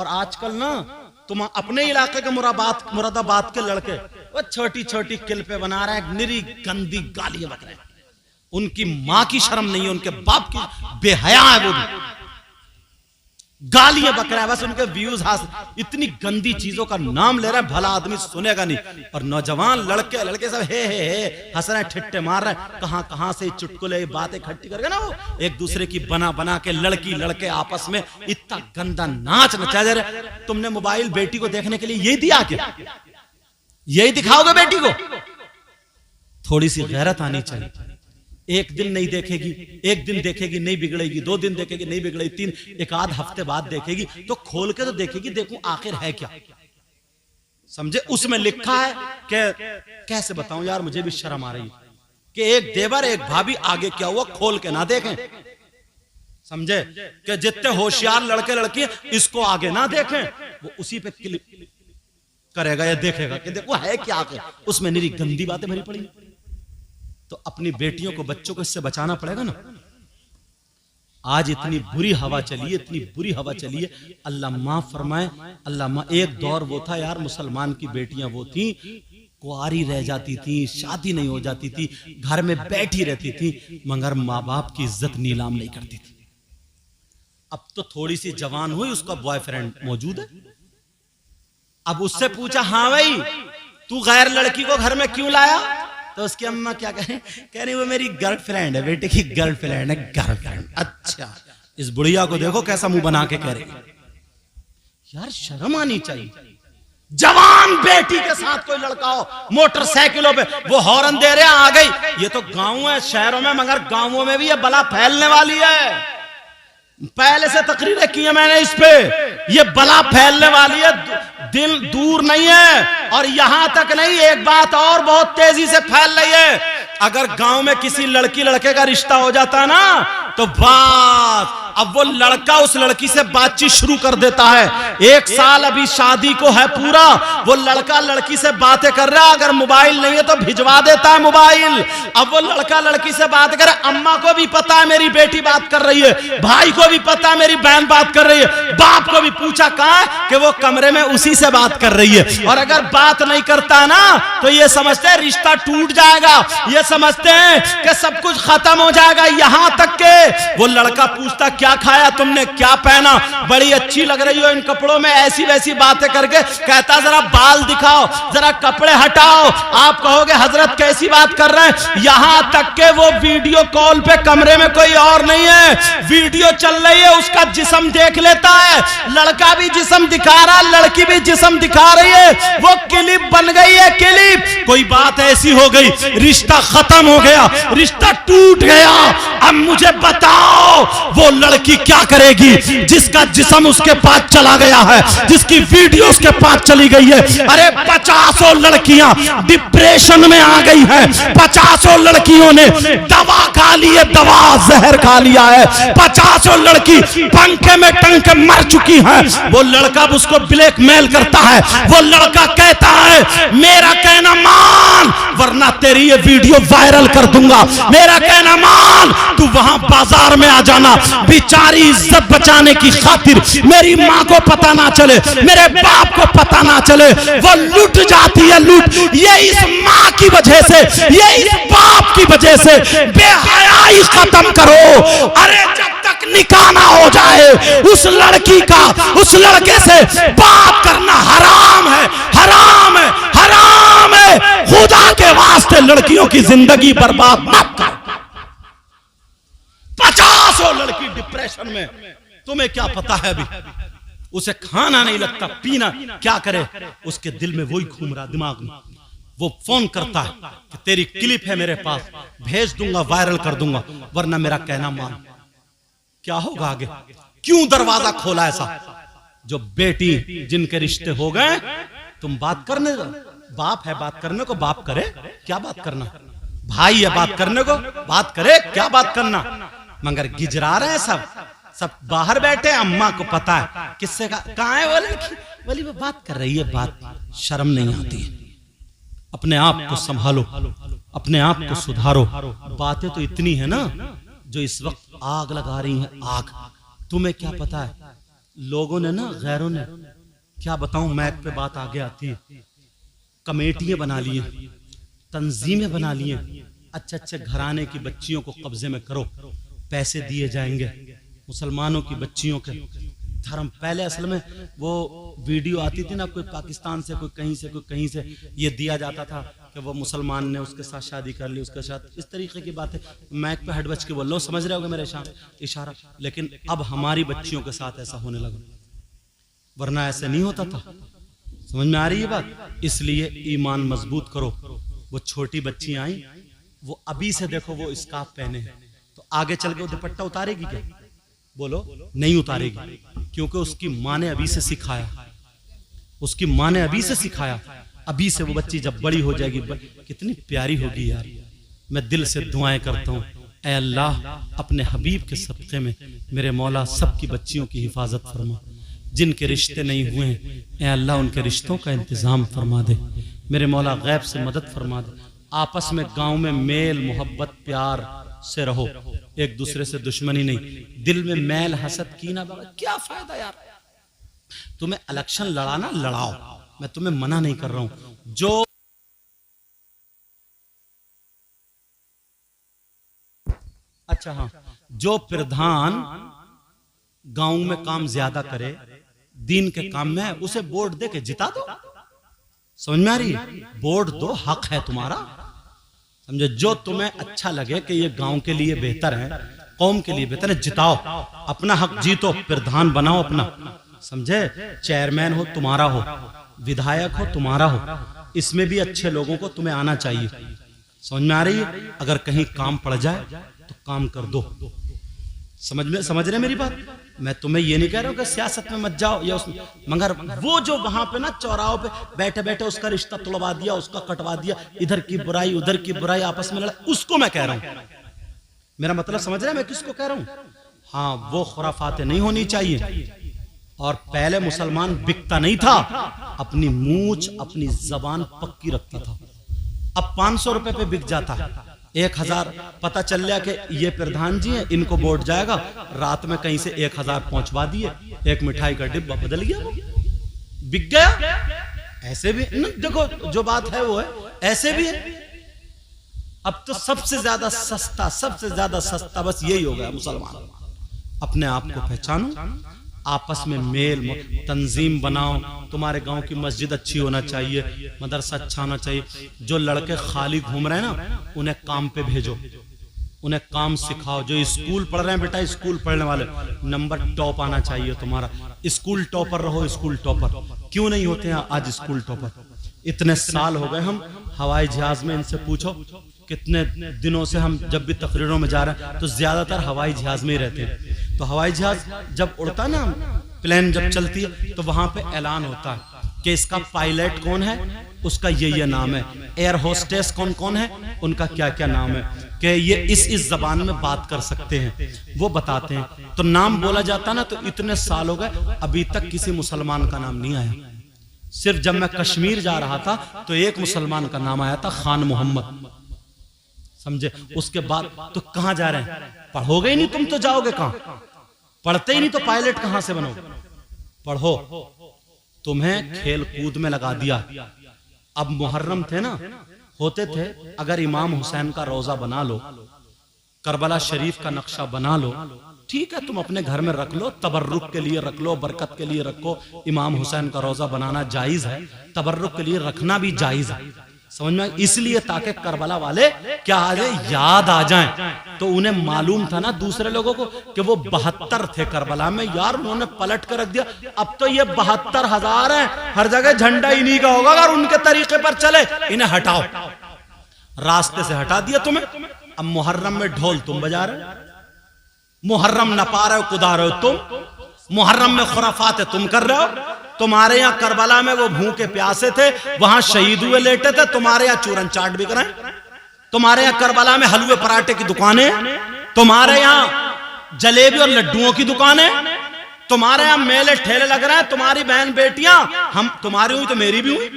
और आजकल ना तुम अपने इलाके के मुरादाबाद के लड़के वो छोटी छोटी क्लिपें बना रहे हैं, निरी गंदी गालियां बक रहे हैं। उनकी माँ की शर्म नहीं है, उनके बाप की बेहया है, वो भी गालियां बक रहा है, बस उनके व्यूज हासिल। इतनी गंदी चीजों का नाम ले रहा है, भला आदमी सुनेगा नहीं। और नौजवान लड़के सब हे हंस रहे हैं, ठिट्टे मार रहे हैं। कहां से चुटकुले बातें इकट्ठी करके ना वो एक दूसरे की बना के लड़के आपस में इतना गंदा नाच नचा जा रहे। तुमने मोबाइल बेटी को देखने के लिए यही दिया क्या? यही दिखाओगे बेटी को? थोड़ी सी गैरत आनी चाहिए। एक दिन नहीं देखेगी, एक दिन देखेगी नहीं बिगड़ेगी, 2 दिन देखेगी नहीं बिगड़ेगी, 3 एक आध हफ्ते बाद देखेगी तो खोल के तो देखेगी, देखूं आखिर है क्या। समझे? उसमें लिखा है कि कैसे बताऊं यार, मुझे भी शर्म आ रही है कि एक देवर एक भाभी आगे क्या हुआ खोल के ना देखें। समझे? कि जितने होशियार लड़के लड़की इसको आगे ना देखें, वो उसी पे क्लिक करेगा या देखेगा कि देखो है क्या आगे। उसमें निरी गंदी बातें भरी पड़ी। तो अपनी बेटियों को बच्चों को इससे बचाना पड़ेगा ना। आज इतनी बुरी हवा चली है, इतनी बुरी हवा चली है, अल्लाह माफ फरमाए, अल्लाह माफ। एक दौर वो था यार, मुसलमान की बेटियां वो थी, कुआरी रह जाती थी, शादी नहीं हो जाती थी, घर में बैठी रहती थी, मगर माँ बाप की इज्जत नीलाम नहीं करती थी। अब तो थोड़ी सी जवान हुई, उसका बॉयफ्रेंड मौजूद है। अब उससे पूछा, हाँ भाई तू गैर लड़की को घर में क्यों लाया? तो उसकी अम्मा क्या कह रही वो मेरी गर्लफ्रेंड है, बेटे की गर्लफ्रेंड है। गर्लफ्रेंड? अच्छा, इस बुढ़िया को देखो कैसा मुंह बना के कह रही। यार शर्म आनी चाहिए। जवान बेटी के साथ कोई लड़का हो मोटरसाइकिलों पे, वो हॉर्न दे रहे आ गई। ये तो गांव है शहरों में, मगर गांवों में भी ये बला फैलने वाली है। पहले से तकरीरें की है मैंने इस पे, ये बला फैलने वाली है, दिल दूर नहीं है। और यहां तक नहीं, एक बात और बहुत तेजी से फैल रही है। अगर गांव में किसी लड़की लड़के का रिश्ता हो जाता ना तो बात, अब वो लड़का उस लड़की से बातचीत शुरू कर देता है। 1 साल अभी शादी को है पूरा, वो लड़का लड़की से बातें कर रहा है। अगर मोबाइल नहीं है तो भिजवा देता है मोबाइल। अब वो लड़का लड़की से बात करे, अम्मा को भी पता है मेरी बेटी बात कर रही है, भाई को भी पता है मेरी बहन बात कर रही है, बाप को भी पूछा कहां है कि वो कमरे में उसी से बात कर रही है। और अगर बात नहीं करता ना तो ये समझते हैं रिश्ता टूट जाएगा, ये समझते हैं कि सब कुछ खत्म हो जाएगा। यहां तक के वो लड़का पूछता क्या खाया तुमने, क्या पहना, बड़ी अच्छी लग रही हो इन कपड़ों में, ऐसी वैसी बातें करके कहता जरा बाल दिखाओ, जरा कपड़े हटाओ। आप कहोगे हजरत कैसी बात कर रहे हैं। यहां तक के वो वीडियो कॉल पे कमरे में कोई और नहीं है, वीडियो चल रही है, उसका जिस्म देख लेता है। लड़का भी जिस्म दिखा रहा, लड़की भी जिस्म दिखा रही है, वो क्लिप बन गई है। क्लिप कोई बात ऐसी हो गई, रिश्ता खत्म हो गया, रिश्ता टूट गया। अब मुझे बताओ वो लड़की क्या करेगी जिसका जिस्म उसके पास चला गया है, जिसकी वीडियो उसके पास चली गई है। अरे 50 लड़कियां डिप्रेशन में आ गई हैं, 50 लड़कियों ने दवा खा ली है, दवा जहर खा लिया है, 50 लड़की पंखे में टंग के मर चुकी हैं। वो लड़का उसको ब्लैकमेल करता है, वो लड़का कहता है मेरा कहना मान वरना तेरी ये वीडियो वायरल कर दूंगा, मेरा कहना मान, तू वहां बाजार में आ जाना। बेचारी इज्जत बचाने की खातिर मेरी माँ को पता ना चले, मेरे बाप को पता ना चले, वो लूट जाती है, लूट। ये इस माँ की वजह से, ये इस बाप की वजह से। बेहयाई खत्म करो। अरे जब तक निकाह ना हो जाए उस लड़की का उस लड़के से बात करना हराम है, हराम है, हराम है। खुदा के वास्ते लड़कियों की जिंदगी बर्बाद मत कर। 50 लड़की डिप्रेशन में, तुम्हें क्या पता है अभी उसे खाना नहीं लगता, पीना क्या करे, उसके दिल में वही घूम रहा दिमाग में। वो फोन करता है कि तेरी क्लिप है मेरे पास, भेज दूंगा, वायरल कर दूंगा, वरना मेरा कहना मान। क्या होगा आगे? क्यों दरवाजा खोला ऐसा? जो बेटी जिनके रिश्ते हो गए, तुम बात करने, बाप है बात करने को, बाप करे क्या बात करना, भाई है बात करने को, बात करे क्या बात करना, मगर गिजरा रहे हैं सब बाहर बैठे। अम्मा को पता है किससे कहाँ है वो लड़की, बोली वो बात कर रही है, बात शर्म नहीं आती है। अपने आप को संभालो, अपने आप को सुधारो। बातें तो इतनी है ना जो इस वक्त आग लगा रही हैं, आग। तुम्हें क्या पता है लोगों ने ना, गैरों ने, क्या बताऊं, मैक पे बात आगे आती है, कमेटियां बना लिए, तंजीमें बना लिए, अच्छे अच्छे घराने की बच्चियों को कब्जे में करो, पैसे दिए जाएंगे। मुसलमानों की बच्चियों के धर्म, पहले असल में वो वीडियो आती थी ना, कोई पाकिस्तान से, कोई कहीं से, कोई कहीं से, ये दिया जाता था कि वो मुसलमान ने उसके साथ शादी कर ली, उसके साथ इस तरीके की बातें मैक पे हट बच के बोल लो, समझ रहे होगे मेरे इशारा। लेकिन अब हमारी बच्चियों के साथ ऐसा होने लगा, वरना ऐसे नहीं होता था। समझ में आ रही है बात? इसलिए ईमान मजबूत करो। वो छोटी बच्ची आई, वो अभी से देखो वो स्कार्फ पहने हैं, तो आगे चल के वो दुपट्टा उतारेगी क्या? बोलो, नहीं उतारेगी, क्योंकि उसकी माँ ने अभी से सिखाया, उसकी माँ ने अभी से सिखाया। अभी से वो बच्ची जब बड़ी हो जाएगी, कितनी प्यारी होगी यार। मैं दिल से दुआएं करता हूँ, ऐ अल्लाह अपने हबीब के सदक़े में मेरे मौला सबकी बच्चियों की हिफाजत फरमा। जिनके रिश्ते नहीं हुए हैं, ऐ अल्लाह उनके रिश्तों का इंतज़ाम फरमा दे। मेरे मौला गैब से मदद फरमा दे। आपस में गांव में मेल मोहब्बत प्यार से रहो, एक दूसरे से दुश्मनी नहीं। दिल में मैल हसद कीना क्या फायदा यार? तुम्हें इलेक्शन लड़ाना लड़ाओ, मैं तुम्हें मना नहीं कर रहा हूं। जो अच्छा हाँ, जो प्रधान गांव में काम ज्यादा करे, दीन के काम में है, उसे वोट दे के जिता दो। समझ में आ रही? वोट दो, हक है तुम्हारा, समझे? जो तुम्हें अच्छा लगे कि ये गांव के लिए बेहतर है, कौम के लिए बेहतर है, जिताओ, अपना हक जीतो, प्रधान बनाओ अपना, समझे? चेयरमैन हो तुम्हारा हो, विधायक हो तुम्हारा हो, इसमें भी अच्छे लोगों को तुम्हें आना चाहिए। समझ में आ रही है? अगर कहीं काम पड़ जाए तो काम कर दो। समझ रहे मेरी बात? मैं तुम्हें ये नहीं कह रहा हूं कि सियासत में मत जाओ या उसमें, मगर वो जो वहां पे ना चौराहों पे बैठे बैठे उसका रिश्ता तुड़वा दिया, उसका कटवा दिया, इधर की बुराई उधर की बुराई, आपस में लड़ा, उसको मैं कह रहा हूं। मेरा मतलब समझ रहे मैं किसको कह रहा हूं? हाँ, वो खुराफातें नहीं होनी चाहिए। और पहले मुसलमान बिकता नहीं था, अपनी मूंछ अपनी जबान पक्की रखता था। अब 500 रुपए पे बिक जाता है, 1000 पता चल गया कि ये प्रधान जी हैं, इनको वोट जाएगा, रात में कहीं से 1000 पहुंचवा दिए, एक मिठाई का डिब्बा बदल गया, वो बिक गया। ऐसे भी देखो, जो बात है वो है, ऐसे भी है। अब तो सबसे ज्यादा सस्ता बस यही हो गया मुसलमान। अपने आप को पहचानो, आपस में मेल तंजीम बनाओ। तुम्हारे गांव की मस्जिद अच्छी होना चाहिए, मदरसा अच्छा होना चाहिए। जो लड़के खाली घूम रहे हैं ना, उन्हें काम पे भेजो, उन्हें काम सिखाओ। जो स्कूल पढ़ रहे हैं बेटा, स्कूल पढ़ने वाले, नंबर टॉप आना चाहिए तुम्हारा। स्कूल टॉपर रहो, स्कूल टॉपर। क्यों नहीं होते हैं आज स्कूल टॉपर? इतने साल हो गए हम हवाई जहाज में, इनसे पूछो कितने दिनों से हम जब भी तकरीरों में जा रहे हैं तो ज्यादातर हवाई जहाज में ही रहते हैं। तो हवाई जहाज जब उड़ता है ना, प्लेन जब चलती है, तो वहां पे ऐलान होता है कि इसका पायलट कौन है, उसका ये नाम है, एयर होस्टेस कौन कौन है, उनका क्या क्या नाम है, कि ये इस जबान में बात कर सकते हैं, वो बताते हैं। तो नाम बोला जाता ना, तो इतने साल हो गए अभी तक किसी मुसलमान का नाम नहीं आया। सिर्फ जब मैं कश्मीर जा रहा था तो एक मुसलमान का नाम आया था, खान मोहम्मद, समझे? उसके बाद तो कहां जा रहे हैं? पढ़ोगे ही नहीं तुम तो जाओगे कहां? पढ़ते ही नहीं तो पायलट कहां से बनोगे? पढ़ो। तुम्हें खेल कूद में लगा दिया। अब मुहर्रम थे ना, होते थे, अगर इमाम हुसैन का रोजा बना लो, करबला शरीफ का नक्शा बना लो, ठीक है, तुम अपने घर में रख लो, तबर्रुक के लिए रख लो, बरकत के लिए रखो। इमाम हुसैन का रोजा बनाना जायज है, तबर्रुक के लिए रखना भी जायज है। समझ में? इसलिए ताकि करबला वाले क्या आ जाए, याद आ जाएं। तो उन्हें मालूम था ना दूसरे लोगों को कि वो 72 थे करबला में, यार उन्होंने पलट कर रख दिया। अब तो ये 72,000 हैं, हर जगह झंडा इन्हीं का होगा। अगर उनके तरीके पर चले, इन्हें हटाओ, रास्ते से हटा दिया तुम्हें। अब मुहर्रम में ढोल तुम बजा रहे, मुहर्रम न पा रहे हो, कुदा रहे हो तुम, मुहर्रम में खुराफात तुम कर रहे हो। तुम्हारे यहाँ करबला में वो भूखे प्यासे थे, वहां शहीद हुए लेटे थे, तुम्हारे यहाँ चूरन चाट बिक रहे हैं। तुम्हारे यहाँ करबला में हलवे पराठे की दुकानें, तुम्हारे यहाँ जलेबी और लड्डुओं की दुकानें, तुम्हारे यहाँ मेले ठेले लग रहे हैं। तुम्हारी बहन बेटियां, हम तुम्हारी हुई तो मेरी भी हुई।